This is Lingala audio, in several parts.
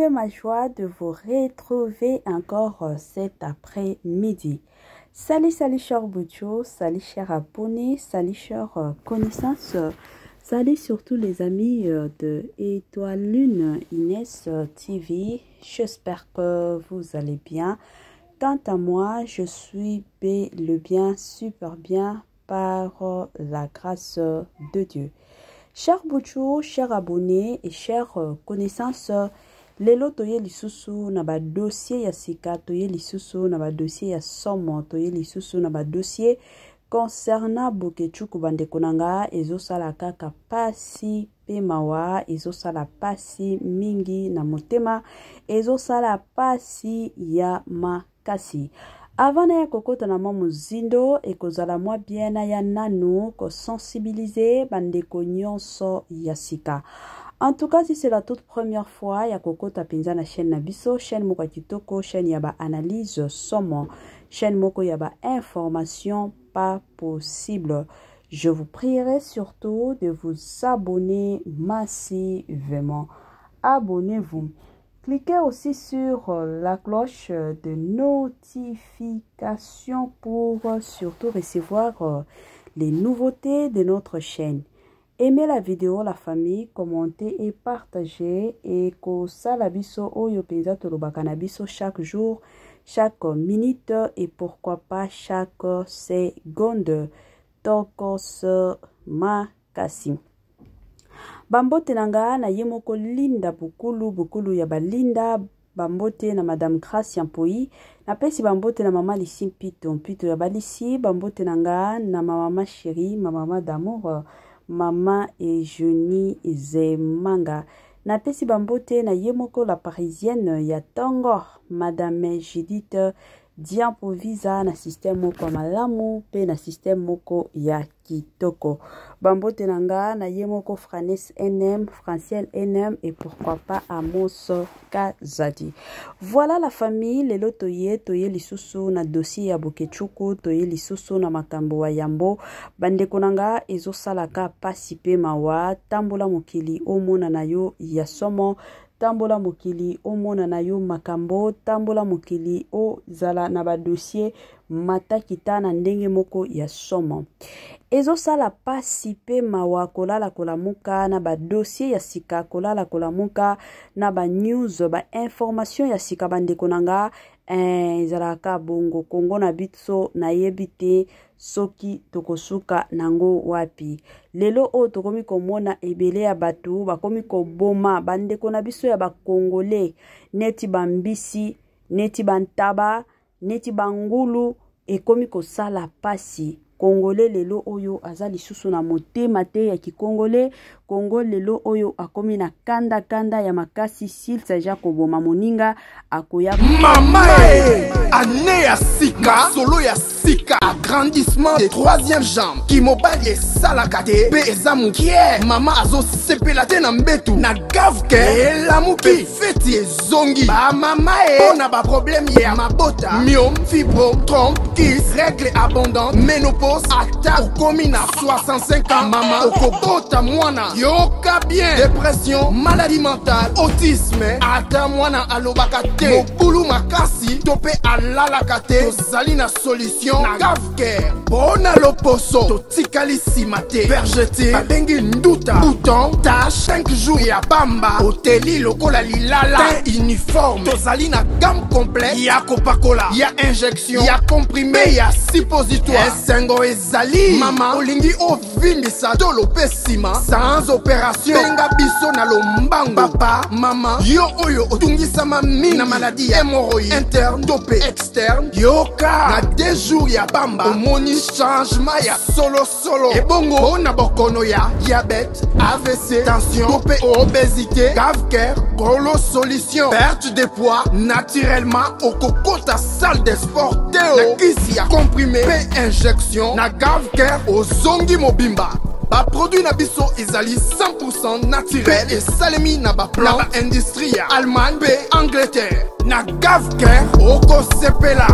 fait ma joie de vous retrouver encore cet après-midi. Salut, salut chers Boucho, salut chers abonnés, salut chers connaissances, salut surtout les amis de Étoile Lune Inès TV. J'espère que vous allez bien. Quant à moi, je suis le bien, super bien par la grâce de Dieu. Chers Boucho, chers abonnés et chers connaissances, lelo toye lisusu na ba dossier ya sika, toye lisusu na ba dossier ya somo, toye lisusu na ba dossier concernant Bokechuku bandeko nanga ezosala kaka pasi pe mawa, ezosala pasi mingi na motema, ezosala pasi ya makasi. Avant ya kokota na mwa muzindo ekozala mwa biena ya nanu ko sensibiliser bandeko nyonso ya sika. En tout cas, si c'est la toute première fois ya kokota penza na chaîne Nabiso, chaîne moko kitoko, chaîne ya ba analyse somo, chaîne moko ya ba information pas possible. Je vous prierai surtout de vous abonner massivement. Abonnez-vous. Cliquez aussi sur la cloche de notification pour surtout recevoir les nouveautés de notre chaîne. Aimez la vidéo, la famille, commentez et partagez. Et ko salabiso oyo penza tolobaka na biso chaque jour, chaque minute et pourquoi pas chaque seconde. Tokos makasi. Bambote nanga na yemoko linda bukulu ya balinda. Bambote na Madame Gracia Mpoi. Na pesi bambote na Mama Lisi Mpito ya balisi. Bambote nanga na Mama Chérie, Mama d'amour, Mama et Johnny Zemanga. Na pesi bambote na yemoko la parisienne ya Tongo, Madame Judith Diampo visa na système moko malamu pe na système moko ya kitoko. Bambote nanga na yemoko Franes NM, Franciel NM et pourquoi pas Amos Kazadi. Voilà la famille, lelo toye lisusu na dossier ya Bokechuku, toye lisusu na makambo wa yambo. Bandeko nanga ezo salaka pasi pe mawa, tambola mokili omona na yo ya somo. Tambola mokili omona na yo makambo, tambola mokili o zala na ba dossier matakita na ndenge moko ya somo. Ezo sala pasi pe mawa kolala kolamuka na ba dossier ya sika, kolala kolamuka na ba news, ba information ya sika bandeko nanga. Zalaka bongo Kongo na bitso na yebite soki tokosuka nango wapi. Lelo o tokomi komona ebele ya batu bakomi koboma bandeko na biso ya ba Congolais, neti bambisi, neti bantaba, neti bangulu ekomi kosala pasi. Congolais lelo oyo azali susu na motema te ya kikongolais. Congo lelo oyo akomi na kanda ya makasi sil saja koboma moninga akoya mama ane ya sika solo ya sika agrandissement des troisième jambe ki mobali esalakate pe ezamukie mama azo sepela te na mbetu na gavke elamuki feti ezongi ba mama ona ba problème ya mabota myome fibrome trompe kiss règle abondante ménopause ata okomi na 65 ans mama okobota mwana yoka bien dépression maladie mentale autisme ata mwana alobaka te mobulu makasi tope alalaka te tozali na solution na gavker bona loposo totikali nsima te vergete babengi nduta bouton tache 5 jours ya bamba oteli lokola lilala te uniforme tozali na gamme complète ya kopakola ya injection ya comprimé ya suppositoire esengo ezali mama olingi ovindisa tolo pe nsima sans opération benga biso na lombango papa mama yo oyo otungisama mingi na maladie ya hémorroïde interne tope externe yoka na 2 jours ya bamba omoni changement ya solo ebongo na bokono ya diabète AVC tension tope obésité gavker gros solution perte de poids naturellement okokota salle de sport teo na kisi ya comprimé pe injection na gavker ozongi mobimba. Ba produit na biso ezali 100% naturel et salemi na ba plan na ba industrie ya Allemagne pe Angleterre na gavker oko sepela.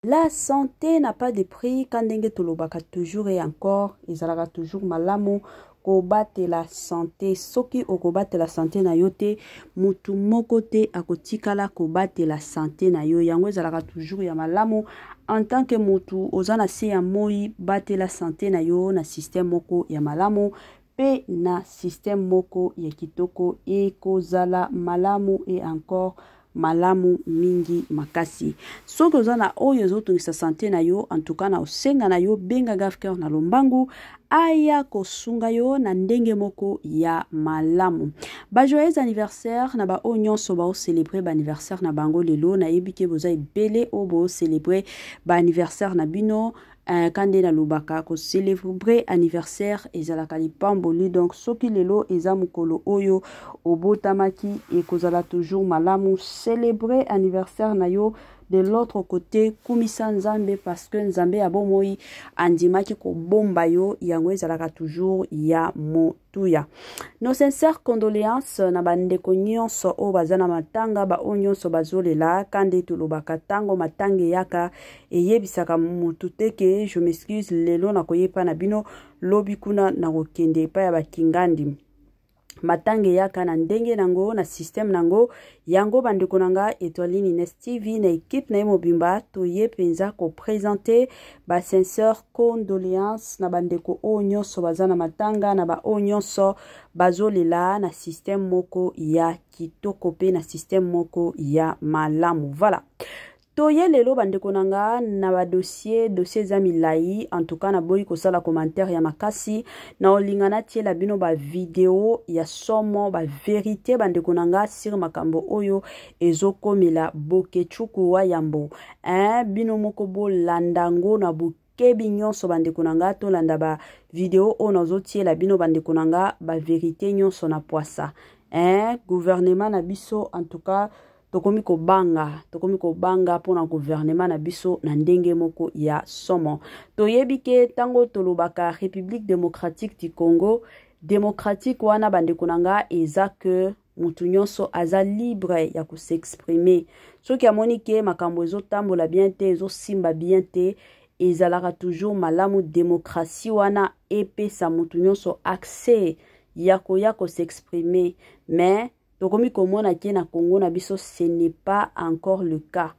La santé n'a pas de prix. Kandenge tolobaka toujours et encore. Ezalaka toujours malamu. Kobate la santé. Soki okobate la santé na yote. Mutu moko te akotikala kobate la santé na yo. Yango ezalaka toujours ya malamu. En tant que mutu ozana se ya moi bate la santé na yo na système moko ya malamu. Pe na système moko ya kitoko ekozala malamu et encore malamu mingi makasi. Soki ozana oyo ezotungisa santé na yo, en tout cas na osenga na yo benga gafker na lombangu aya kosunga yo na ndenge moko ya malamu. Ba joyeux anniversaire na ba o nyonso ba o célébrer ba anniversaire na bango lelo na yebike boza ebele o bo célébrer ba anniversaire na bino. Kande na lubaka ko célébrer anniversaire ezalaka lipamboli donc soki lelo eza mukolo oyo obotamaki ekozala toujours malamu célébrer anniversaire na yo. De l'autre côté kumisa nzambe parce que nzambe ya bomoi andimaki ko bomba yo yango ezalaka toujours ya motuya. Nos sincères condoléances na bandeko nyonso o bazana matanga ba o nyonso bazolela kande tulobaka tango matange yaka eyebisaka mutu teke je m'excuse lelo na koyepa na bino lobi kuna na kokende pa ya bakingandi. Matange yaka na ndenge nango na système nango yango bandeko nanga Étoile Ines TV na équipe na mobimba toye penza ko présenter ba sincère condoléances na bandeko o nyonso bazana matanga na ba o nyonso bazolela na système moko ya kitoko pe na système moko ya malamu. Voilà. Toye lelo bandeko nanga na ba dossier za milai en tout cas na boyi ko sala commentaire ya makasi na olingana tie la bino ba vidéo ya somo ba vérité bandeko nanga sur makambo oyo ezokomela bokechuku wa yambo bino moko bo landango na bukebi nyonso bandeko nanga to landa ba vidéo ono zotie la bino bandeko nanga ba vérité nyonso na poisa gouvernement na biso en tout cas tokomi ko banga pona gouvernement na biso na ndenge moko ya somo. Toyebike tango tolobaka République démocratique du Congo, démocratique wana bandeko nanga eza que mutu nyonso aza libre ya ko s'exprimer. Soki amonike makambo ezotambola bien te, ezosimba bien te, ezalaka toujours malamu démocratie wana epesa mutu nyonso accès ya ko s'exprimer. Mais tokomi komona ke na Congo na biso ce n'est pas encore le cas.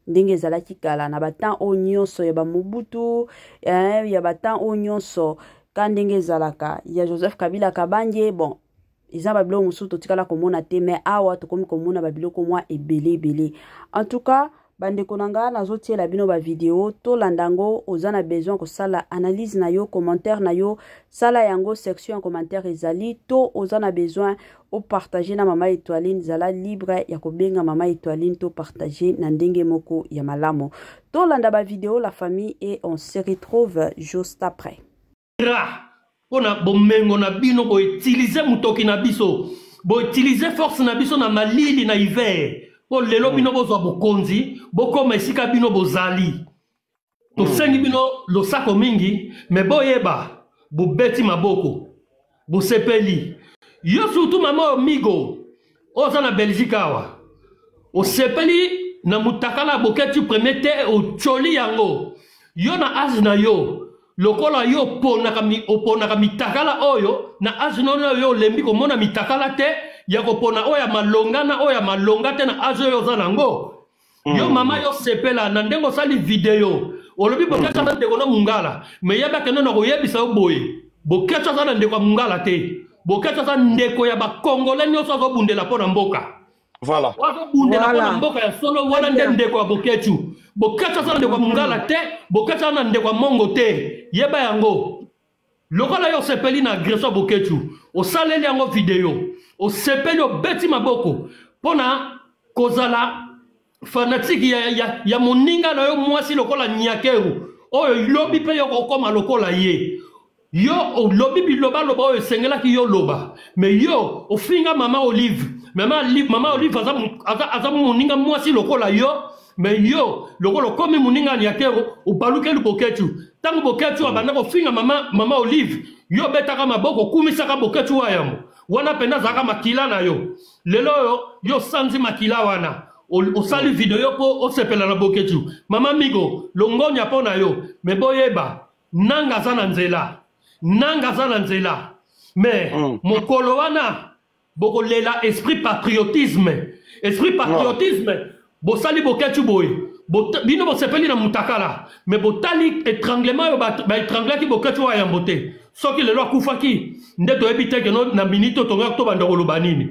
Ndenge ezalaki kala na batan o nyonso ya ba Mobutu ya batan o nyonso ka ndenge ezalaka ya Joseph Kabila Kabange bon eza ba biloko mosusu totikala komona te mais awa tokomi komona ba biloko mwa ebele. En tout cas bandeko nanga nazotiela bino ba vidéo to landango ozana besoin ko sala analyse na yo commentaire na yo sala yango section en commentaire ezali to ozana besoin o partager na mama Étoile zala libre ya ko benga mama Étoile to partager na ndenge moko ya malamo to landa ba vidéo la famille et on se retrouve juste après. Pona bomengo na bino bo utiliser mutoki na biso bo utiliser force na biso na malili na hiver. Po lelo bino bozwa bokonzi bokoma esika bino bozali tosengi bino losako mingi me boyeba bobeti maboko bosepeli yo surtout mama migo oza na Belgique awa osepeli na mutakala boketi premier te ocholi yango yo na age na yo lokola yo oponaka mitakala oyo na age nono yo lembi komona mitakala te ya kopona oya malongana oya malonga te na age yo zanango yo mama yo sepela na ndengo sali video olobi boketsa na ndeko na mungala me yeba keno na koyebisa boye boketsa na ndeko mungala te boketsa na ndeko ya ba Congolais nyonso zo bundela pona mboka voilà wazo bundela pona mboka ya solo wana ndeko ya boketsu boketsa na ndeko mungala te boketsa na ndeko mongo te yeba yango lokola yo sepeli na agression boketsu osaleli yango video osepeli obeti maboko pona kozala fanatique ya moninga na yo mwasi lokola nyakeru oyo lobi pe yo kokoma lokola ye yo lobi biloba loba oyo sengelaki yo loba mais yo ofinga mama Olive mama Olive aza moninga mwasi lokola yo mais yo lokola komi moninga nyakeru ubaluke boketsu tango boketsu abanda kofinga mama Olive yo betaka maboko kumisaka boketsu wayamo wana penda zaka makila na yo lelo yo sanzi makila wana au sali vidéo pour au sepela na boketu mama migo longonya pona yo mais boyeba nanga za na nzela mais mokolo wana bokolela esprit patriotisme bosali boketu boye bino bosepeli na mutakala mais botali étranglement yo ba étranglaki boketu wa yambote soki lelo akufaki nde toyebi te ke na minute tonga to banda koloba nini.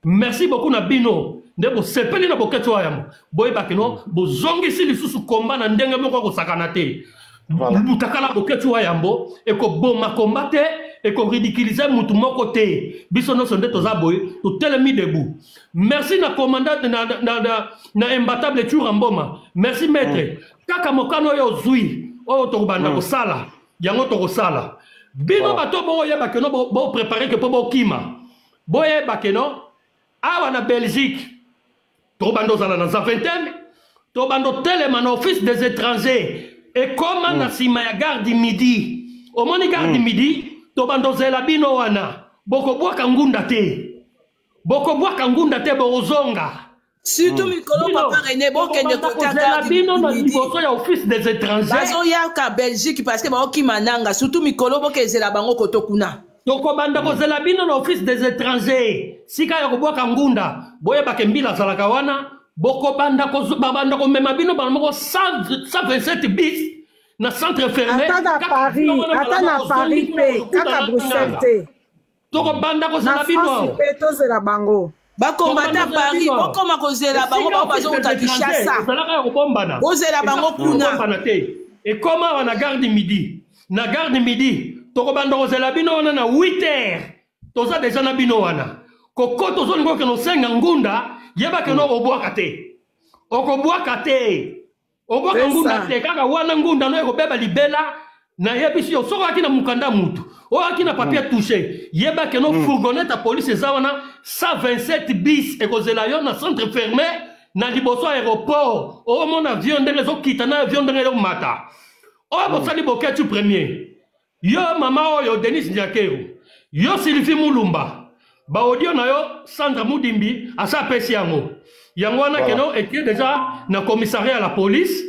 Merci beaucoup na bino nde bosepeli na boketu wa yambo boyeba ke no bozongisi lisusu komba na ndenge moko kosakana te mutakala boketu wa yambo ekoboma komba te ekoridiculize mutu moko te biso nyonso nde toza boye totelemi debout. Merci na commandant na imbattable Tour Mboma. Merci maître kaka mokano oyo ozwi oyo tokobanda kosala yango tokosala bino bato boyeba ke no bo préparer ke po bokima boyeba ke no awa na Belgique tokobanda ozala na za vingtaine tokobanda telema na office des étrangers ekoma na nsima ya garde midi omoni garde midi tokobanda ozela bino wana bokobwaka ngunda te bozonga surtout mikolo papa René bokende kotaka bino na liboso ya office des étrangers bazoyaka Belgique parce que baokima nanga surtout mikolo bokezela bango kotokuna tokobanda kozela bino na office des étrangers sika ya kobwaka ngunda boyebake mbila azalaka wana bokobanda komema bino bango 127 bis na centre fermé ata na Paris pe kaka Bruxelles te tokobanda kozela bino pe tozela bango bakomata Paris bokoma kozela bango bazokota Kinshasa bozela bango kuna ekoma wana garde midi tokobanda kozela bino wana na 8h toza deja na bino wana koko tozolingo ke nosenga ngunda yebake no obwaka te obwaka ngunda te kaka wana ngunda no ekobeba libela na yebisi yo soko aki na mukanda mutu o aki na papier touché yebake no fourgonnette à police eza wana 127 bis ekozela yo na centre fermé na liboso aéroport omona avion ndenge ezokita na avion ndenge ezomata oyo bosali boketu premier yo mama oyo Denis Ndiakero yo Sylvie Mulumba baaudio na yo Sandra Mudimbi asa pesi yango wana keno eke déjà na commissariat à la police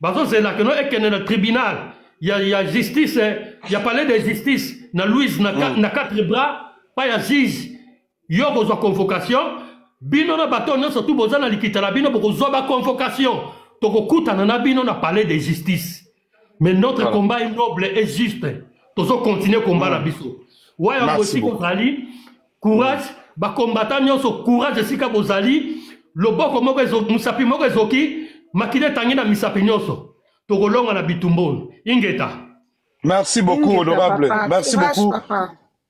bazozela keno ekene na tribunal ya justice ya palais de justice na Louise na 4 bras pa ya juge yo bozwa convocation bino na bato nyonso tu boza na likita na bino bokozwa ba convocation tokokutana na bino na palais de justice. Mais notre combat est noble et juste. Tous continuer combat na biso. Ouais, aussi kozali courage, ba combattant nyonso courage sika bozali, loboko moko musapi moko ezoki, makide tangi na misapi nyonso. Tokolonga na bitumbono. Ingeta. Merci beaucoup honorable. Merci beaucoup.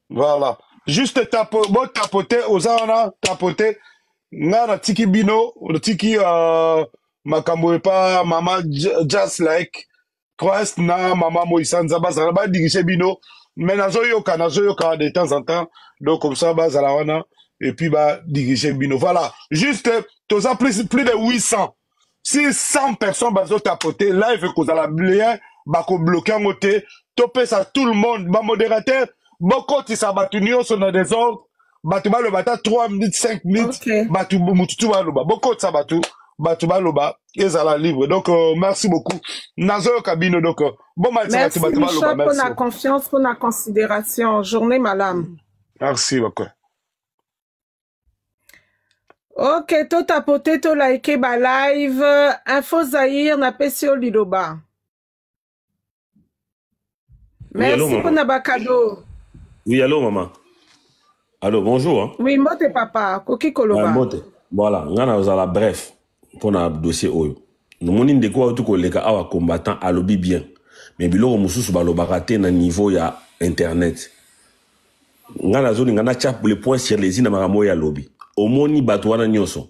Voilà. Juste tapoter ozana tapoter ngana tiki bino, tiki makambo pa mama just like Christ na mama Moïsanza bazala ba dirige bino mais nazoyoka de temps en temps donc comme ça bazala wana et puis ba dirige bino voilà juste toza plus de 800 si 100 personnes bazo tapoter live kozala bien bako bloquer en côté topé ça tout le monde ba modérateur boko tisa batu nyonso na désordre batu ba le bata 3 minutes 5 minutes batu mututu ba loba boko tisa batu Batubaloba ezala libre donc merci beaucoup Nazo Kabino donc bon matin merci Michel pour la confiance pour la considération journée madame merci beaucoup. Ok to tapoter to like ba live info Zahir na pesio liloba merci pour na bakado. Oui allô maman. Allô bonjour hein? Oui mote papa koki koloba mote voilà ngana ozala bref pour un dossier oyo nous moni de quoi tout koleka awa combattant à lobby bien mais biloko mususu balobaka te na niveau ya internet ngana zone ngana chap le point sur les ina makambo ya lobby omoni bato wana nyonso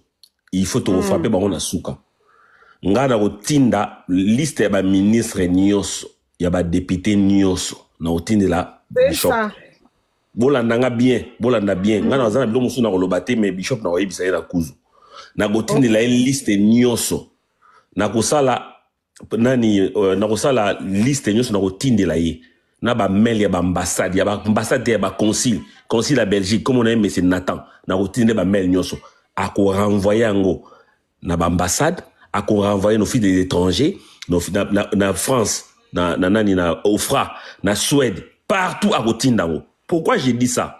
il faut to frapper bango na suka ngana kotinda liste ya ba ministre nyonso ya ba député nyonso na otindela bishop bolanda bien ngana zana biloko mususu na koloba te mais bishop na oyebisa na kuzu na gotini la liste nyonso na kosala nani na kosala liste nyonso na gotindi la ye na ba mail ya ba ambassade ya ba consul à Belgique comme on a aimé c'est Nathan na gotindi ba mail nyonso a ko renvoyer ngo na ambassade a qu'on renvoyer nos filles de l'étranger na France na Ofra na Suède partout à Rotindango. Pourquoi j'ai dit ça?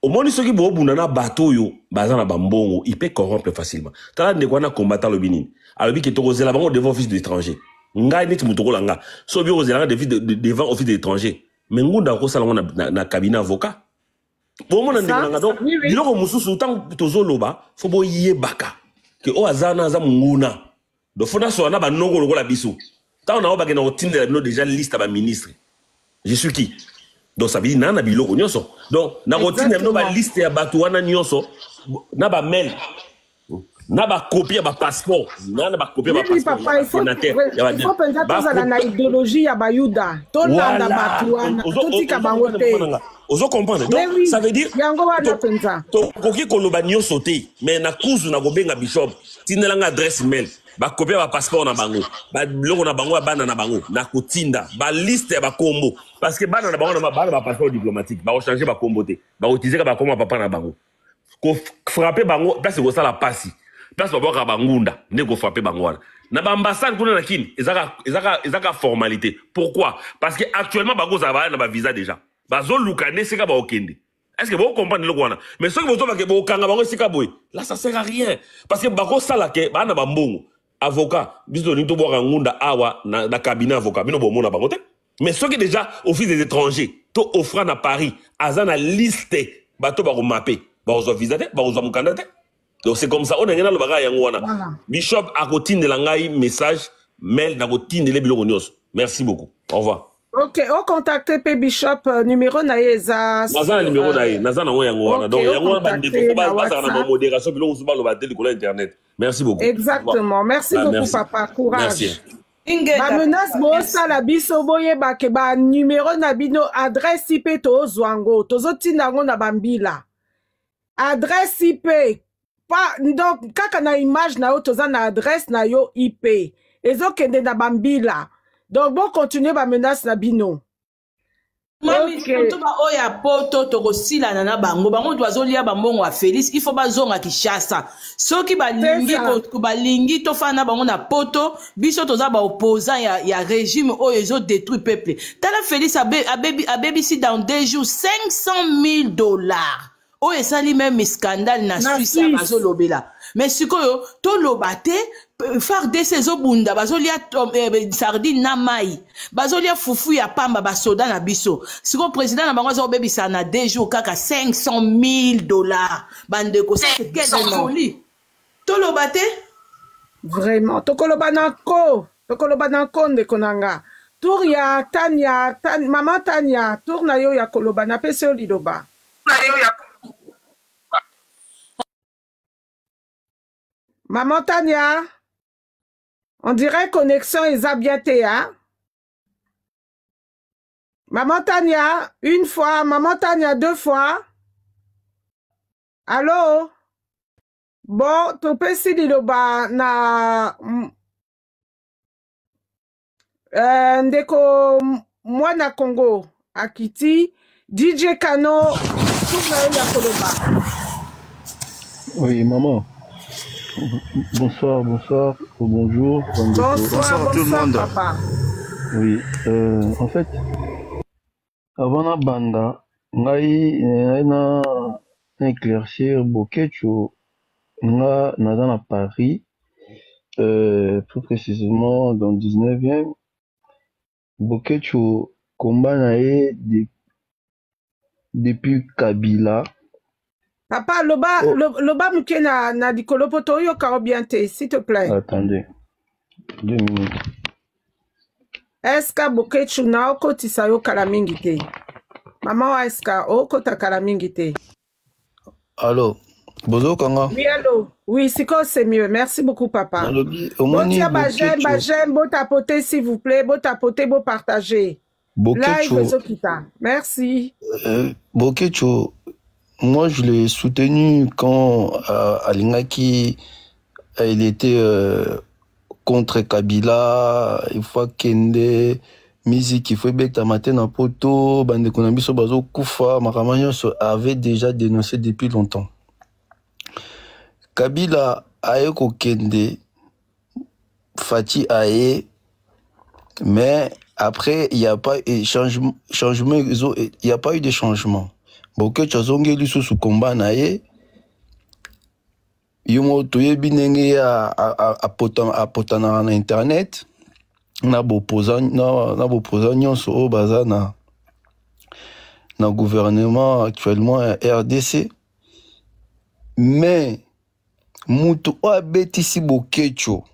Au moins ceux qui vont na bateau yo bazana bambongo il peut corrompre facilement. Tala ndeko na combattant le Bénin. Alors bi que to kozela bango devant office de l'étranger. Ngai neti mutoko langa. So bi kozela devant office de l'étranger. Mais ngunda ko sala na cabinet avocat. Bon mon ndeko langa donc biloko mususu tant tozo loba fo bo yebaka que o azana za munguna. Do fona so na ba nongo lokola biso. Tant na o ba ke na otinde la déjà liste ba ministre. Je suis qui? Donc ça veut dire nana biloko nyonso. Donc na routine no ba liste ya batu wana nyonso na ba mail na ba copie ya ba passeport na ba copie ya ba passeport. Papa, il faut penser à la idéologie ya bayuda. To landa batu wana to tika bangote. Ozo comprendre. Donc ça veut dire yango wana penza. To koki koloba nyonso te mais na kuzu na gobenga bishop tinelanga adresse mail ba copie ba passeport na bango ba biloko na bango bana na bango na kotinda ba liste ya ba kombo parce que bana na bango na bana ba passeport diplomatique ba changer ba kombo te ba utiliser ba kombo papa na bango ko frapper bango place ko sala pasi place ba boka bangunda ne ko frapper bango wana na ba ambassade kuna na kini ezaka formalité. Pourquoi? Parce que actuellement bango za ba na ba visa déjà bazo lukane seka ba okende. Est-ce que vous comprenez le quoi? Mais ceux qui vous ont dit que vous kanga bango seka boy là ça sert à rien parce que bango sala ke ba na ba mbongo avocat, biso ni to boka ngunda awa na cabinet avocat, bino bomo na bangote. Mais ceux qui déjà office des étrangers, to offrant à Paris, azana liste, bato ba ko mapper, ba ozo visa te, ba ozo mukanda te. Donc c'est comme ça on ngena lo baga yango wana. Bishop a rotine de langai message, mail na rotine de biloko nyos. Merci beaucoup. Au revoir. Ok, on contacte P Bishop numéro na yeza. Nazana numéro na yeza, nazana ngo yango wana. Donc yango wana bande ko ba na modération biloko so ba lo ba tele ko internet. Merci beaucoup. Exactement. Merci beaucoup, merci. Papa. Courage. Merci. Ma menace, bossa la biso boye ba ke ba numéro na bino adresse IP to zwango. Tozo tinango na bambila. Adresse IP. Pas, donc, kaka na image na yo toza na adresse na yo IP. Ezo kende na bambila. Donc, bon, continuer ba menace na bino. Mami, to ba oya poto to kosila na bango bango doazo lia bambongo a Félix il faut bazonga Kinshasa soki balingi ko balingi to fana bango na poto biso toza ba opposant ya régime oyo ezo détruire peuple tala Félix abebi si dans 2 jours $500,000 oyo esali même scandale na Suisse bazo lobela mais sikoyo to lobate farde sezo bunda bazolia sardine na mai bazolia fufu ya pamba basoda na biso siko président na bango zo bebisa na 2 jours kaka $500,000 bande ko c'est quelle folie to lobate vraiment to koloba na ko nde konanga tour ya Tania maman Tania tour na yo ya koloba na pese lidoba maman Tania, on dirait connexion est bien hein? Maman Tania, 1 fois, maman Tania 2 fois. Allô? Bon, tu peux si liloba na ndeko mwana Congo Akiti DJ Kano tourna ya koloba. Oui, maman. Bonsoir, bonsoir, bonjour. Bonsoir à tout le monde. Papa. Oui, en fait, avant la banda, na éclaircir Bokecho, na dans Paris, plus précisément dans 19e, Bokecho combat depuis Kabila. Papa, loba muke na dikolo poto yo karobiante, s'il te plaît. Attendez, 2 minutes. Eska Bokechu na oko tisayo kalamingi te. Maman wa eska oko ta kalamingi te. Allô, bozo kanga? Oui, allô. Oui, c'est mieux. Merci beaucoup, papa. Botia j'aime, beau tapoter, s'il vous plaît. Beau tapoter, beau partager. Live, merci. Bokechu. Moi, je l'ai soutenu quand Alingaki il était contre Kabila, il faut Kende, musique, il faut bête à matin en poto, bande konambiso bazo kufa, Maramanyo avait déjà dénoncé depuis longtemps. Kabila a eko Kende, Fati Aye, mais après, il n'y a pas eu changement, il n'y a pas eu de changement. Bon, que tu as zongé lui sous combat naïe, yomo toye binenge a potana na internet, na bopoza nyonso o baza na gouvernement actuellement RDC, mais mutu o abetisi bokecho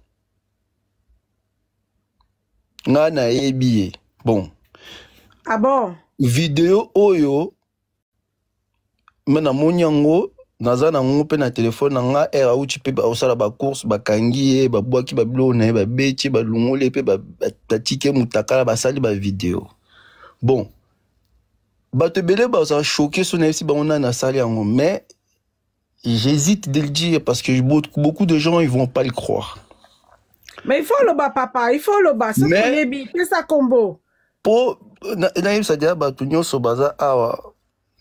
nga na yebi bon. Ah bon? Vidéo oyo mena monyango naza na ngo pe na telefone na nga era uchi pe ba osala ba course ba kangi ba bwaki ba bilo na ba beti ba lungole pe ba tike mutakala ba sali ba vidéo. Bon. Ba te belé ba ça choqué son si ba on a na sali yango, mais j'hésite de le dire parce que beaucoup de gens ils vont pas le croire. Mais il faut le bas, papa, il faut le bas. Mais c'est ça combo. Pour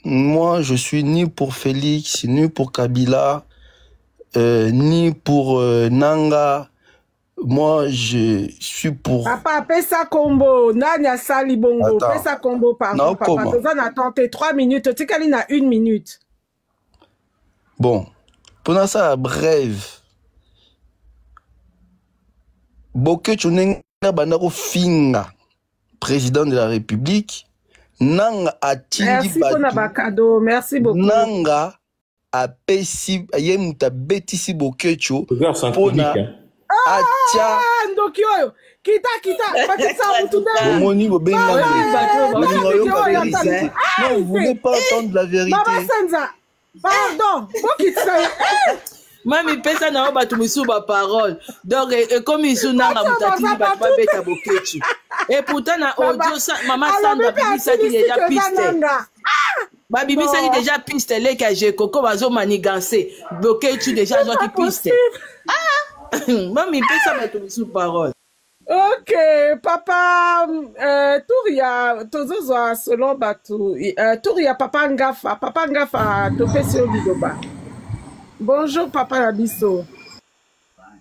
moi, je suis ni pour Félix, ni pour Kabila, ni pour Nanga. Moi, je suis pour... Papa, fais ça combo. Nanya Sali Bongo. Fais ça combo, pardon, papa. On a tenté 3 minutes. Tu sais qu'elle a 1 minute. Bon. Pendant ça, brève. Boke Chunenga Bandako Finga, président de la République, Nanga a merci pour le cadeau, merci beaucoup. Nanga a pesi, yemuta betisi Bokecho, pona atia. Ndokyo, kita, Moni Bobenga. Non, vous voulez pas entendre la vérité. Baba Senza, pardon, Mami pesa na oba tumisu ba parole. Donc comme ils sont na mutati ba beta bokechu. Et pourtant na audio maman Sandra bibisa qui déjà piste. Ba bibisa qui déjà piste les ka je koko bazo manigancer. Bokechu déjà zo qui piste. Mami pesa ba tumisu parole. Ok, papa Touria tozozo selon batu. Touria papa ngafa topesio bidoba. Bonjour, papa Labisso.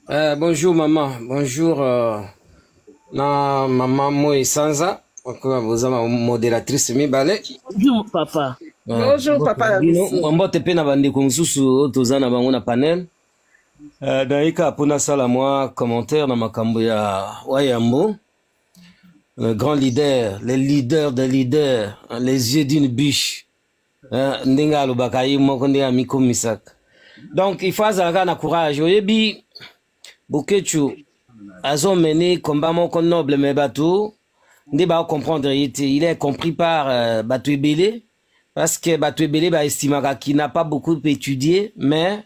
Bonjour, maman. Bonjour, maman Moe Sanza. Vous avez modératrice Mibale. Bonjour, papa. Bonjour, papa Labisso. Mbote pe na bande konsusu tozana bango na panel. Daika pona sala moi commentaire na makambo ya Wayambo. Le grand leader, les leaders des leaders, les yeux d'une biche. Ndinga lobakayi moko ndinga miko misaka. Donc, il faut avoir un courage. Oyebi, Bokechu, ils ont mené combat mon noble, mais Batou, ne va comprendre, il est compris par Batou Ebele, parce que Batou Ebele, estimera qu'il n'a pas beaucoup étudié, mais,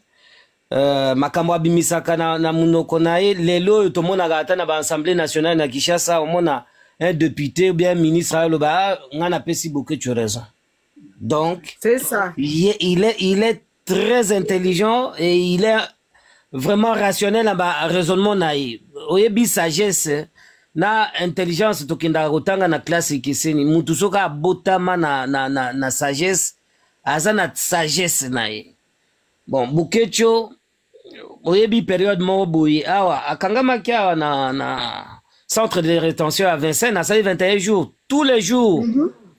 Makamwa Bimisaka na Munokonae, Lelo, tout le monde a gâté dans l'Assemblée nationale, na Kishasa, au monde a un député ou bien un ministre, on a pesi Bokechu raison. Donc, c'est ça. Il est très intelligent et il est vraiment rationnel dans le raisonnement naïf. Oyebi sagesse na intelligence tokinda kotanga na classe kiseni mutu soka botama na sagesse aza na sagesse naïf. Bon Bokecho oyebi période moko boye awa akangama kia na centre de rétention à Vincennes, ça fait 21 jours tous les jours.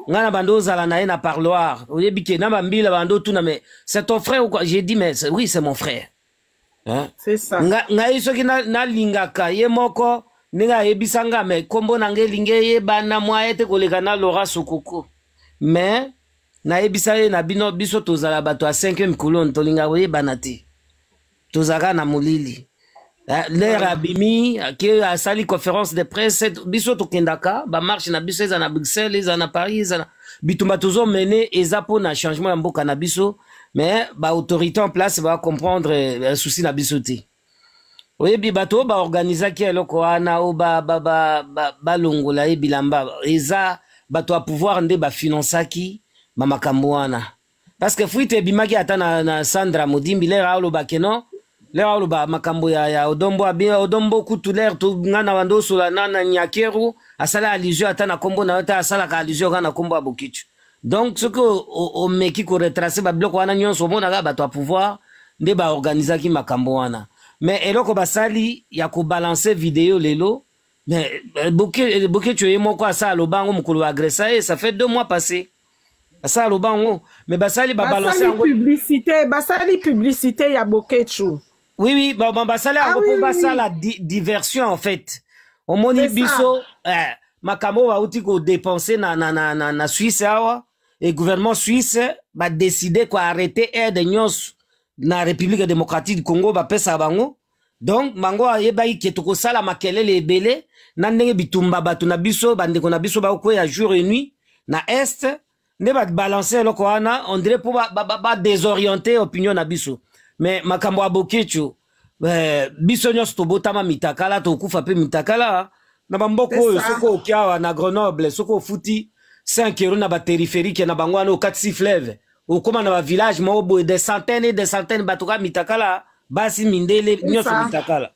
Ngana bando zala na na parloir. Oyebi ke na mbila bando tout na mais c'est ton frère ou quoi? J'ai dit mais oui, c'est mon frère. Hein? C'est ça. Nga iso ki na lingaka ye moko ninga yebisanga mais kombo nange linge ye bana mwa ete koleka na Laura Sokoko. Mais na yebisa ye na bino biso tozala bato a 5e colonne to linga ye banati. Tozaka na mulili. L'air abimi qui a sali conférence de presse biso to kendaka ba marche na biso eza na Bruxelles eza na Paris eza na bitumba tozo mené eza po na changement ya mboka na biso mais ba autorité en place va comprendre souci na biso te oyebi bato ba organiser ki eloko ana o ba longola e bilamba eza bato a pouvoir nde ba financaki ba makambo wana parce que fuite bimaki ata na Sandra Modimbi lera alo bakeno lera ba makambo ya odombo kutulaire to ngana wando sola na nyakeru asala allusion ata na kombo na ata asala ka allusion kana kombo ya Bokichu. Donc ce que o meki ko retracer ba bloc wana nyonso mona ga bato a pouvoir nde ba organiser ki makambo wana mais eloko basali ya ko balancer vidéo lelo mais boke tu es moko asa lobango mukolo agressa et ça fait 2 mois passé asa lobango mais basali ba balancer basali publicité ya bokechu. Oui, basali ango basala diversion en fait. Au moni biso makamo wa uti ko dépenser na Suisse awa et gouvernement suisse ba décider ko arrêter aide nyos na République démocratique du Congo ba pesa bango. Donc mango ayeba iketo ko sala makelele ebele na ndenge bitumba batu na biso bandeko na biso ba ko ya jour et nuit na est ne ba balancer loko wana on dirait pour ba désorienter opinion na biso. Mais makambo abokecho biso nyos to botama mitakala to kufa pe mitakala na bamboko soko okiawa na Grenoble soko futi 5 € na ba périphérique na bangwana au 4-6 fleuves au koma na ba village mo bo des centaines et des centaines batuka mitakala basi mindele nyoso mitakala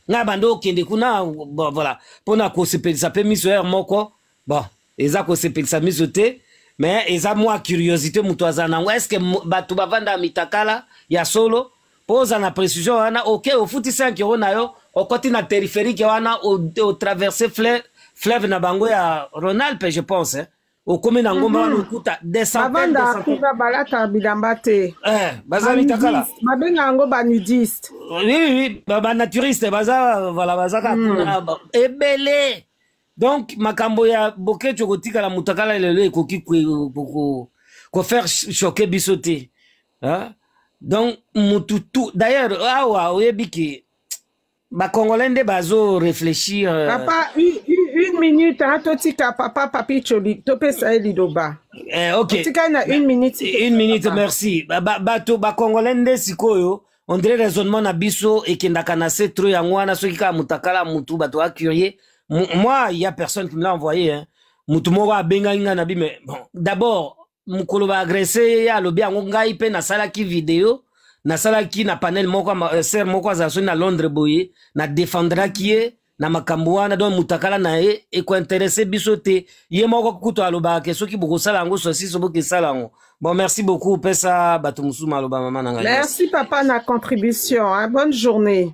nga bando kende kuna bon voilà pona ko sepelisa pe miso er moko bon eza ko sepelisa miso te mais eza moi curiosité mutwazana est-ce que batu bavanda mitakala ya solo posa na précision wana ok au futi 5 € na yo okoti na périphérique wana au traverser fleuve na bango ya Rhône-Alpes je pense au commune ngomba wana ukuta des centaines de centaines balata bilamba te baza mitakala mabenga ngo ba nudiste oui ba naturiste baza voilà baza ka ebele donc makambo ya bokecho kotika la mutakala lelo ekoki ko faire choquer bisoté hein. Donc mututu d'ailleurs awa oyebiki ba congolais nde bazo réfléchir papa une minute totika papa papi choli topesa elidoba OK tika na une minute merci bato ba congolais nde sikoyo on dirait raisonnement na biso ekendaka na se trop yangwana soki ka mutakala mutu bato a curieux moi il y a personne qui me l'a envoyé hein mutu moko abenga nga na bi mais bon d'abord mukolo ba agressé ya lobi yango ngai pe na sala ki vidéo na sala ki na panel moko ser moko za so na Londres boye na défendra ki na makambo wana donc mutakala na e ko intéresser bisoté ye moko kuto aloba ke soki boko sala ngo sosi so boke sala ngo bon merci beaucoup pesa batu musuma aloba mama nanga merci papa na contribution hein bonne journée.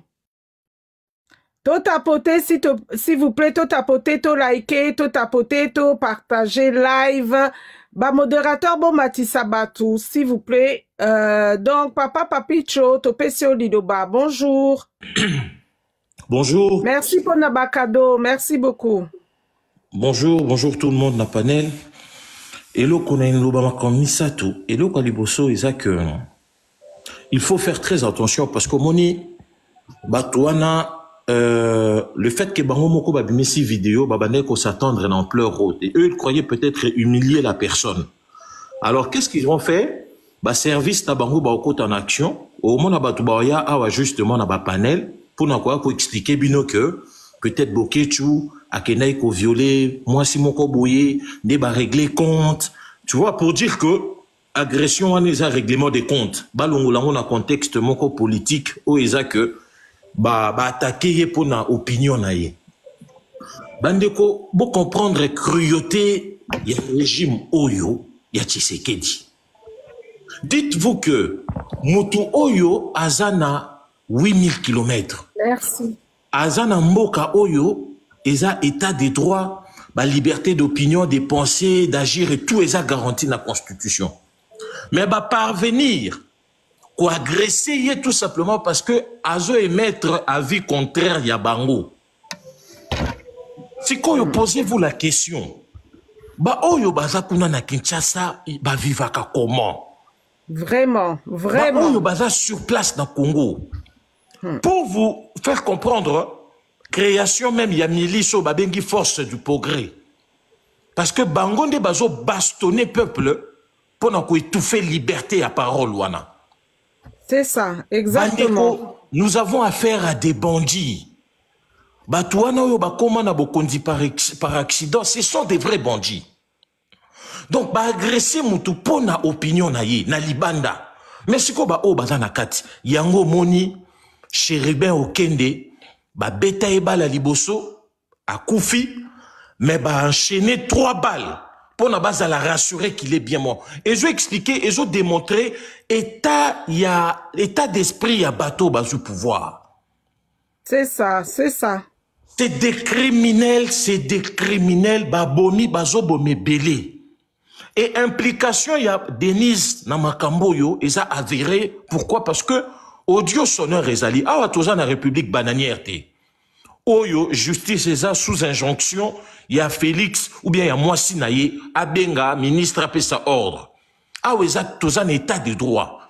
To tapoter s'il vous plaît, to tapoter, to liker, to tapoter, to partager live. Ba modérateur bon Matissa Batou, s'il vous plaît. Donc papa Papicho, to pesio lidoba. Bonjour. Bonjour. Merci pour Nabakado, merci beaucoup. Bonjour tout le monde na panel. Hello konaine loba makamisa tout. Hello kaliboso ezak. Il faut faire très attention parce que moni batouana le fait que bango moko ba bimisi vidéo babane ko s'attendre en pleurs haute et eux ils croyaient peut-être humilier la personne. Alors qu'est-ce qu'ils ont fait? Ba service na bango ba okota en action au moment na batu ba ya awa justement na ba panel pour na quoi pour expliquer bino que peut-être bokechu akenai ko violer moi si moko boyer ne ba régler compte tu vois pour dire que agression on est un règlement des comptes balongo lango na contexte moko politique o eza que ba attaquer pour na opinion na ye bandeko bo comprendre cruauté ya régime oyo ya Tshisekedi. Dites-vous que mutu oyo azana 8000 km. Merci. Azana mboka oyo eza état de droit, ba liberté d'opinion, de penser, d'agir et tout eza garanti na constitution. Mais ba parvenir ko agresser tout simplement parce que azo émettre avis contraire ya bango. Si koyo posez-vous la question, ba oyo baza kuna na Kinshasa ba vivaka comment? Vraiment. Ba oyo baza sur place dans Congo. Pour vous faire comprendre, création même ya milice ba bengi force du progrès. Parce que bango nde bazo bastonner peuple pour na ko étouffer liberté à parole wana. C'est ça, exactement. Bandeko, nous avons affaire à des bandits. Batouana oyo bakoma na bokondi par accident, ce sont des vrais bandits. Donc ba agresser mutu pona opinion na ye na libanda. Mais siko ba o baza na kati, yango moni chérubin okende, ba beta eba la liboso a koufi, mais ba enchaîner 3 balles. Pour na base à la rassurer qu'il est bien mort. Et je vais expliquer, et je vais démontrer état d'esprit à bateau bazu pouvoir. C'est ça, c'est ça. C'est des criminels, babomi, bazobomi belé. Et implication, il y a Denise Namakamboyo, ils a avéré. Pourquoi? Parce que audio sonneur ezali. Awa toza na République bananière te. Oyo, justice eza sous injonction, il y a Félix, ou bien il y a Mwasi Naye, Abenga, ministre apé sa ordre. Awa eza toza na état de droit.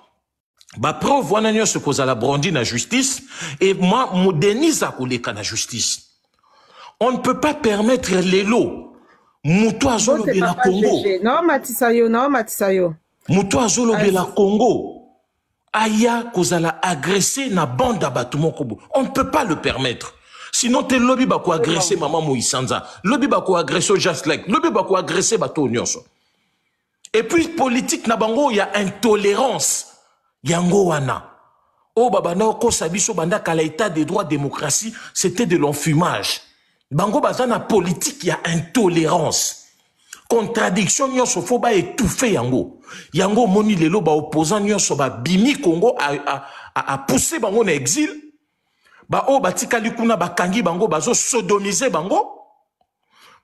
Ba preuve wana nyo se cause à la brandi na justice, et moi, Denise a koleka na justice. On ne peut pas permettre les lots. Mouto azolobe la Congo. Non, Matisayo, non, Matisayo. Mouto azolobe la Congo. Aya kozala agressé na bande abattement kobo. On ne peut pas le permettre. Sinon, te lobby bako agressé maman Moïsanza. Lobby bako agressé Just Like. Lobby bako agressé bato nyonso. Et puis, politique na bango, il y a intolérance. Yango wana. Oh, babana oko sabiso banda kala état de droit démocratie, c'était de l'enfumage. Bango bazana politique, il y a intolérance. Contradiction, nyonso faut ba étouffer yango. Yango moni lelo ba opposant nyonso ba bimi Congo a pousser bango na exil. Ba o batikali kuna ba kangi bango bazo sodomiser bango.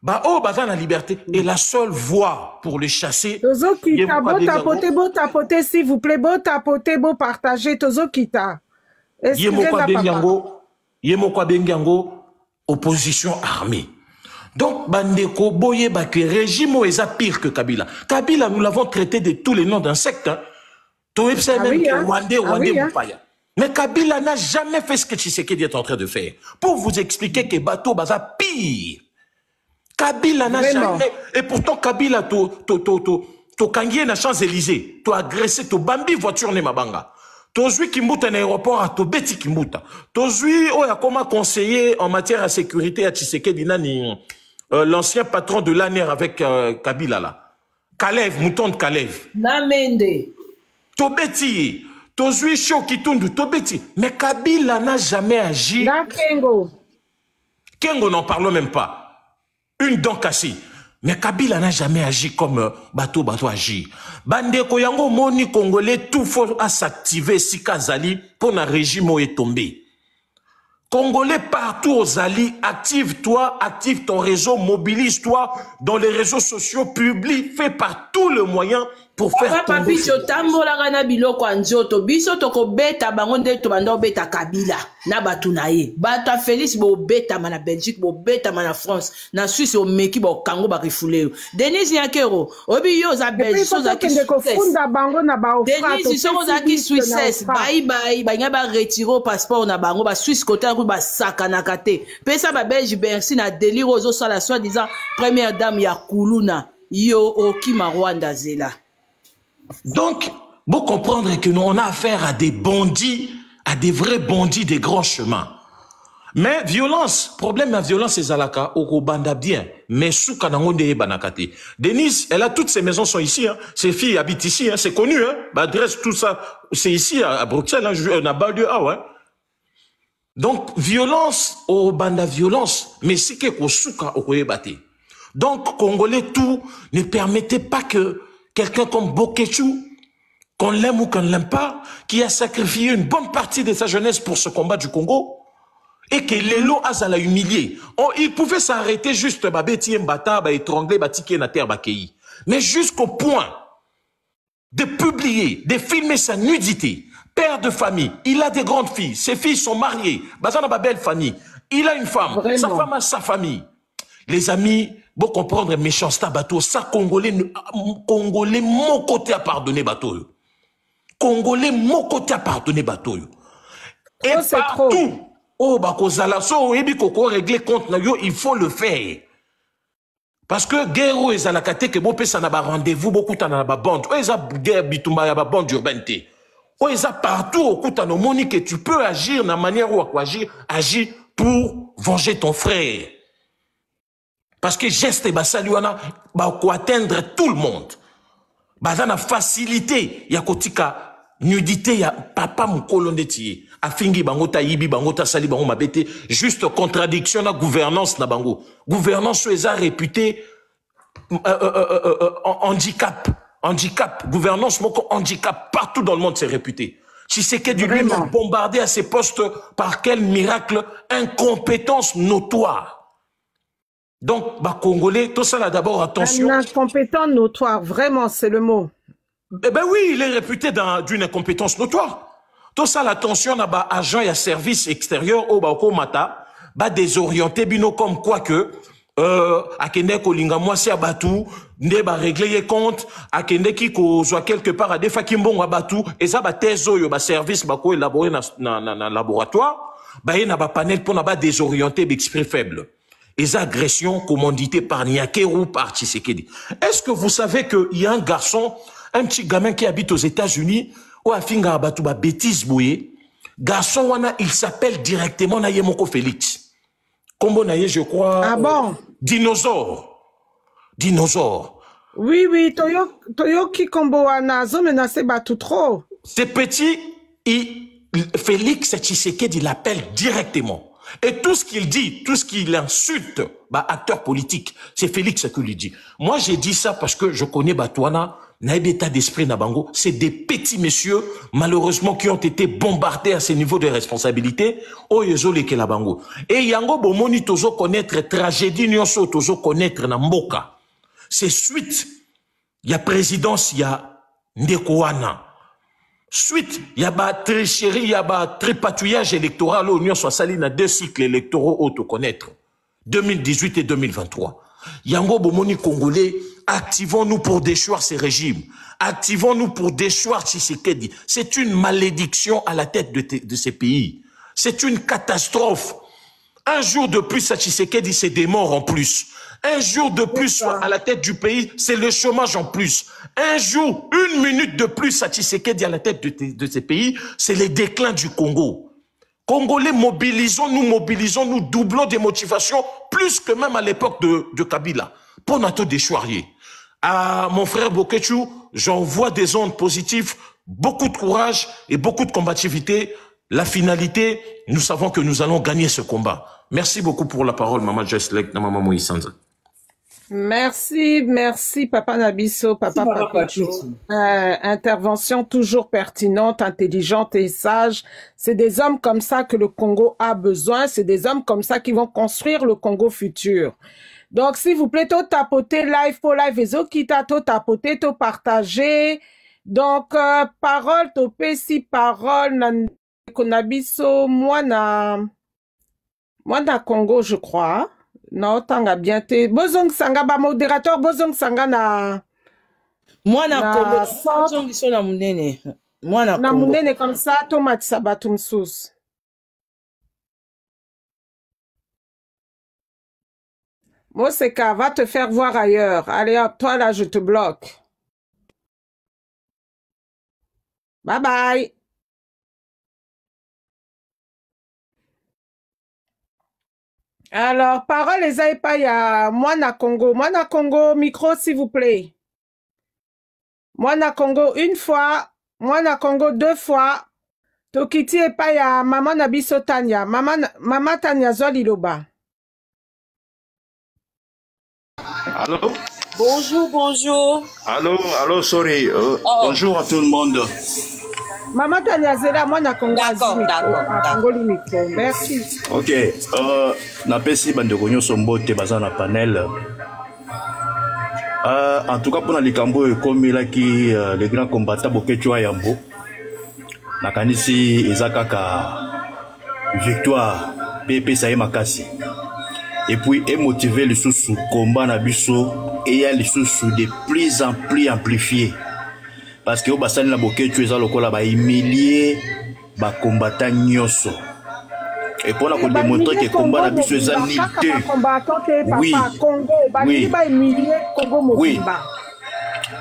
Ba o bazana liberté. Et la seule voie pour les chasser. Tozo kita, beau tapoter, s'il vous plaît, beau tapoter, beau partager, Tozo kita. Yemokwa bengango. Opposition armée. Donc, Bandeko, Boye, Baké, régime est pire que Kabila. Kabila, nous l'avons traité de tous les noms d'insectes. Hein. Mais Kabila n'a jamais fait ce que Tshisekedi est en train de faire. Pour vous expliquer que Bato Baza pire. Kabila n'a jamais. Et pourtant, Kabila, to Kangie na Champs-Élysées, to agressé, to Bambi voiture ne mabanga. Tozui Kimbuta un aéroport à Tobeti Kimbuta. Tozui Oya comment conseiller en matière de sécurité à Tshisekedi Nani, l'ancien patron de l'ANER avec Kabila là. Kalev, mouton de Kalev. Namende. Tobeti. Tozui Shokitundu, Tobeti. Mais Kabila n'a jamais agi. La Kengo. Kengo n'en parlons même pas. Une dent cassée. Mais Kabila n'a jamais agi comme Bato agit. Bandeko yango moni Congolais tout faut à s'activer si Kazali pour un régime est tombé. Congolais partout aux alliés, active-toi, active ton réseau, mobilise-toi dans les réseaux sociaux, publie, fais par tous les moyens pour faire tomber. Papi tambola kana biloko anjoto biso toko beta bango nde to bando beta Kabila na batu na ye. Bata Félix bo beta na Belgique bo beta na France na Suisse o meki bo kango ba rifuleo. Denise Nyakero obi yo za Belgique so za ki funda bango na ba ofra. Denise so za ki Suisse bye bye ba nya ba retiro passeport na bango ba Suisse côté ba saka na kate. Pesa ba Belge Bercy na délire ozo sala soi disant première dame ya Kuluna yo okima Rwanda zela. Donc, vous comprendre que nous on a affaire à des bandits, à des vrais bandits des grands chemins. Mais violence, problème de violence c'est Zalaka, au banda bien, mais sous Kanangonde et Banakate. Denise, elle a toutes ses maisons sont ici, hein. Ses filles habitent ici, hein. C'est connu, hein. Adresse tout ça, c'est ici à Bruxelles, hein. On a banlieue, ah ouais. Donc, violence, au banda violence, mais c'est que souka au bate. Donc, Congolais tout ne permettait pas que quelqu'un comme Bokechu, qu'on l'aime ou qu'on ne l'aime pas, qui a sacrifié une bonne partie de sa jeunesse pour ce combat du Congo, et que Lelo a l'a humilié. Il pouvait s'arrêter juste, étrangler, na terre, mais jusqu'au point de publier, de filmer sa nudité. Père de famille, il a des grandes filles, ses filles sont mariées, Bazana ba belle famille, il a une femme, vraiment. Sa femme a sa famille. Les amis, pour comprendre méchanceté bateau, ça Congolais mon côté à pardonner bateau. Congolais mon côté à pardonner bateau. Et partout, oh bakozala so ebi koko régler compte na yo, il faut le faire. Parce que guerre et zalakate que bon pesa na ba rendez-vous beaucoup na ba bande. Oh eza guerre bitumba ya ba bande urbaine. Oh eza partout au coup no moni que tu peux agir na manière ou agir pour venger ton frère. Parce que geste et basaliwana ba ko atteindre tout le monde. Bazana facilité ya kotika nudité ya papa mukolo ndeti afingi bango ta yibi bango ta sali bango mabete juste contradiction na gouvernance na bango. Gouvernance eza réputé handicap, gouvernance moko handicap partout dans le monde c'est réputé. Tshisekedi lui-même bombardé à ses postes par quel miracle? Incompétence notoire. Donc, bah, Congolais, tout ça là d'abord, attention. Un incompétent notoire, vraiment, c'est le mot. Eh ben oui, il est réputé d'une incompétence notoire. Tout ça, l'attention, là, bah, agent et service extérieur, au Bako Mata, bah, désorienté, bino, comme quoi que, akende kolinga mwasi abatu, nde ba régler les comptes, akende ki ko zwa quelque part à defa kimbongo abatu, et ça ba tezo yo ba service ba ko élaborer na laboratoire, ba yena ba panel pour na ba désorienté d'esprit faible. Et ça agression commandité par Nyakeru, par Tshisekedi. Est-ce que vous savez qu'il y a un garçon, un petit gamin qui habite aux États-Unis, ou à finga abatu ba bêtise bouye, garçon wana, il s'appelle directement Nayemoko Félix. Combo naye, je crois. Ah bon? Dinosaure. Dinosaure. Oui, oui, Toyoki Combo wana, zo menacé batu trop. C'est petit, Félix Tshisekedi l'appelle directement. Et tout ce qu'il dit, tout ce qu'il insulte, bah, acteur politique, c'est Félix qui lui dit. Moi, j'ai dit ça parce que je connais Batouana, naïb état d'esprit Nabango, c'est des petits messieurs, malheureusement, qui ont été bombardés à ce niveau de responsabilité, au Yezole ke Labango. Et Yango Bomoni tozo connaître tragédie, nyonso tozo connaître na mboka. C'est suite, il y a présidence, il y a Ndekouana. Suite, il y a ba tricherie, il y a ba tripatouillage électoral, l'Union soit salie dans 2 cycles électoraux auto connaître. 2018 et 2023. Yango Bomoni Congolais, activons-nous pour déchoir ces régimes. Activons-nous pour déchoir Tshisekedi. C'est une malédiction à la tête de ces pays. C'est une catastrophe. Un jour de plus à Tshisekedi, c'est des morts en plus. Un jour de plus à la tête du pays, c'est le chômage en plus. Un jour, 1 minute de plus à Tshisekedi à la tête de ces pays, c'est le déclin du Congo. Congolais, mobilisons-nous, doublons des motivations, plus que même à l'époque de Kabila, pour notre déchoirier. À mon frère Bokechu, j'envoie des ondes positives, beaucoup de courage et beaucoup de combativité. La finalité, nous savons que nous allons gagner ce combat. Merci beaucoup pour la parole, Maman Jesslek, Maman Moïsanza. Merci, merci, Papa Nabiso, Papa Papacho. Intervention toujours pertinente, intelligente et sage. C'est des hommes comme ça que le Congo a besoin. C'est des hommes comme ça qui vont construire le Congo futur. Donc, s'il vous plaît, to tapoter live pour live, et kita to tapoter, to partager. Donc, parole, to pesi parole, Nabiso, moi na Congo, je crois. Non, tanga bien te. Bozong sanga ba modérateur, bozong sanga na. Moi na Congo, bozong iso na munene. Moi na Congo. Na munene comme ça, tomate sabatum sous. Moseka, va te faire voir ailleurs. Allez hop, toi là, je te bloque. Bye bye. Alors, parole les aïpaya, Moana Congo, micro s'il vous plaît. Moana Congo 1 fois, Moana Congo 2 fois. Tokiti epaya, Maman Nabiso Tanya, Maman Tanya Zoliloba. Allô? Bonjour. Allô, sorry. Bonjour à tout le monde. Maman Tanya Zela, Moana Congo. D'accord. Merci. Ok. Napesi Bandegonyo Sombote Bazana Panel. En tout cas, pour les Cambo et comme il a qui les grands combattants Bokechua Yambo. Nakanisi Ezakaka victoire PP Saï Makasi. Et puis motiver les sous combat Nabiso et les sous de plus en plus amplifiés. Parce que au bassin la Bokechua Eza lokola ba humilier ba combattant nyoso. Et pour la démontrer que combat Nabiso Eza limité. Oui.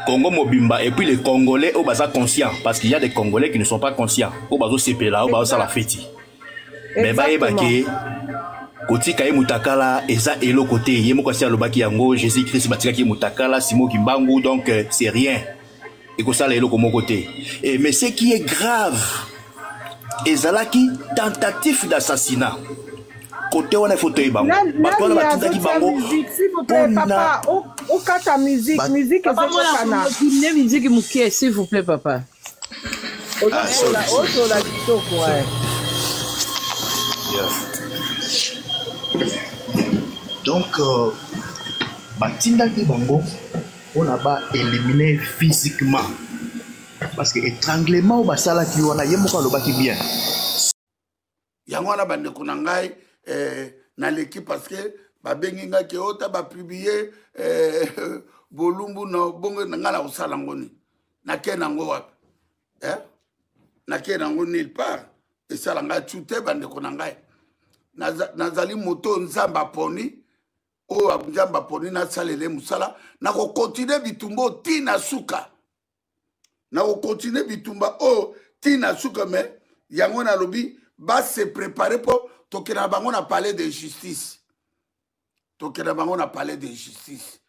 Congo Mobimba et puis les Congolais au basa conscients parce qu'il y a des Congolais qui ne sont pas conscients au baso CP là au baso la fête mais ba ebake koti kaye mutakala eza elo côté yemo kwasi alobaki yango Jésus Christ batika ki mutakala simo kimbangu donc c'est rien et ko sala elo komo côté et mais ce qui est grave ezalaki tentative d'assassinat côté on a photo ibango batwala batindaki bango s'il vous plaît papa au kata musique papa moi musique mouké s'il vous plaît papa Donc, batindaki bango on a ba éliminé physiquement parce que étranglement basala ki wana yemoka lobaki bien yango wana bande kuna ngai na l'équipe parce que ba bengi nga ke ota ba publier bolumbu no bongo ngala usala ngoni na kena ngo wapi na kena ngo nulle part et ça la nga chute bande kuna ngai nazali moto nzamba poni o nzamba poni na salele musala na ko continuer bitumbo tina suka na ko continuer bitumba o tina suka me yango na lobi ba se préparer pour tokena bango na palais de justice tokena bango na palais de justice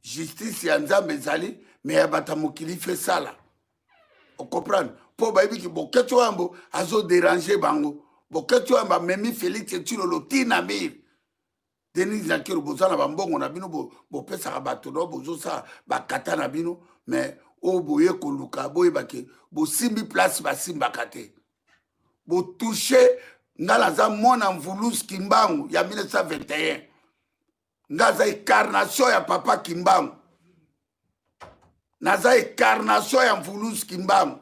justice ya nzambe ezali mais ya bata mokili fait ça là on comprend po ba yebi ki boketo ambo azo déranger bango boketo amba memi Félix Tshilolo tina mir Denis Zakiro bozana bambongo na bino bo pesa bato no bozo sa bakata na bino mais o boye koluka boye bake bo simbi place ba simba kate bo toucher ngala za mona mvulus Kimbangu ya 1921 ngaza incarnation ya papa Kimbangu naza incarnation ya mvulus Kimbangu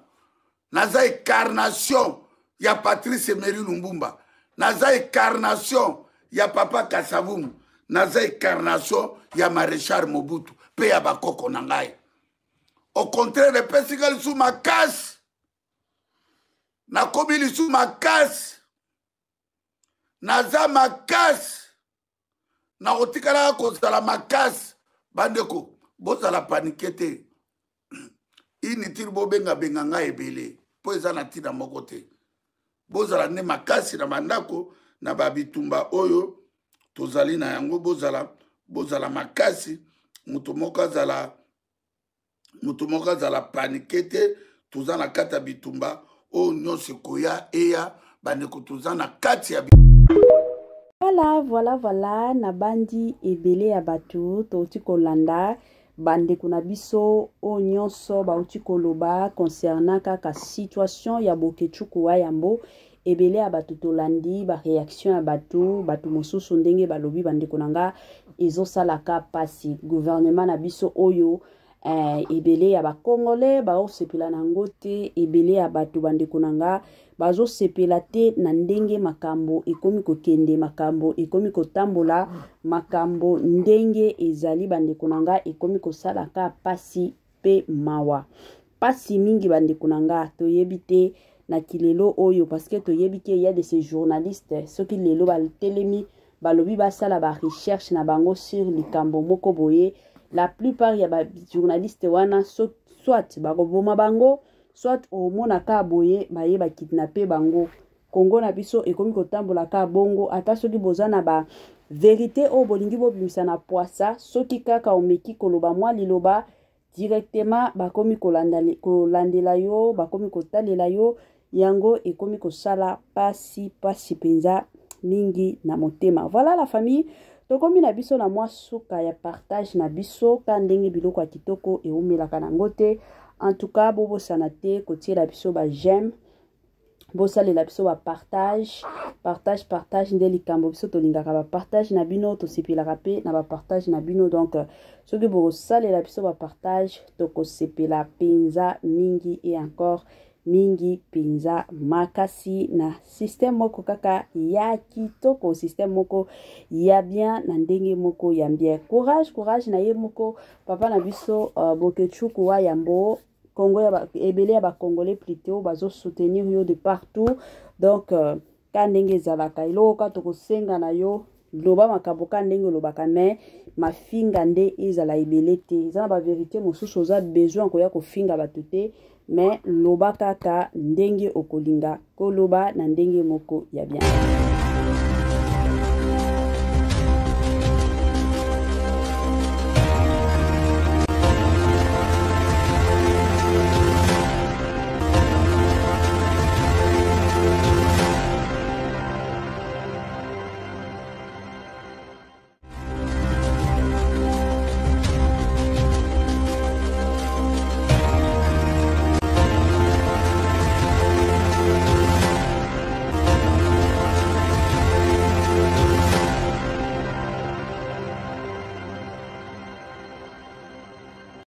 naza incarnation ya Patrice Emery Lumumba naza incarnation ya papa Kasavumu naza incarnation ya Maréchal Mobutu pe ya bakoko na ngai au contraire de pesigal sous ma casse na komili sous ma casse naza makasi na otikala kozala makasi bandeko bozala panike te initiri bobenga benga ebele po eza na ntina moko te bozala ne makasi na bandako na babitumba oyo tozali na yango bozala makasi mutu moko azala panike te toza na kati ya bitumba oyo nyonso ekoya eya bandeko toza na kati ya Voilà, na bandi ebele ya batu touti kolanda bande kuna biso o nyonso bauti koloba concernant kaka situation ya bokechuku wa yambo ebele ya batu tolandi ba réaction ya batu mosusu ndenge balobi bande kunanga ezo salaka pasi gouvernement na biso oyo ebele ya ba congolais ba osepela nango te ebele ya batu bande kunanga bazo sepela te na ndenge makambo ekomi kokende makambo ekomi kotambola makambo ndenge ezali bande kunanga ekomi kosalaka pasi pe mawa pasi mingi bande kunanga toyebi te na kilelo oyo parce que toyebi ke ya de ces journalistes ceux qui lelo baltelemi balobi basala ba recherche na bango sur likambo moko boye la plupart ya ba journalistes wana soit bakoboma bango soit au mona ka boye baye ba kidnapper bango Congo na biso ekomi kotambola ka bongo ata soki bozana ba vérité o bolingi bobimisa na poisa soki kaka omeki koloba mwa liloba directement bakomi kolandela yo bakomi kotalela yo yango ekomi kosala pasi penza mingi na motema. Voilà la famille tokomi na biso na mwa suka ya partage na biso ka ndenge biloko ya kitoko eumelaka nango te. En tout cas, bobo sanate kotie la biso ba j'aime. Bosale la biso ba partage nde likambo biso tolingaka ba partage na bino to sepelaka pe na ba partage na bino donc soki bo sale la biso ba partage to ko sepela penza mingi et encore mingi penza makasi na système moko kaka ya kitoko système moko ya bien na ndenge moko ya bien courage na ye moko papa na biso bokechuku wa yambo Congo ya ebele ya ba congolais plutôt bazo soutenir yo de partout donc ka ndenge zalaka iloka to kosenga na yo loba makambo ka ndenge lobaka mais mafinga nde ezala ebele te za ba vérité mosusu oza besoin ko ya ko finga batute mais loba kaka ndenge okolinga koloba na ndenge moko ya bien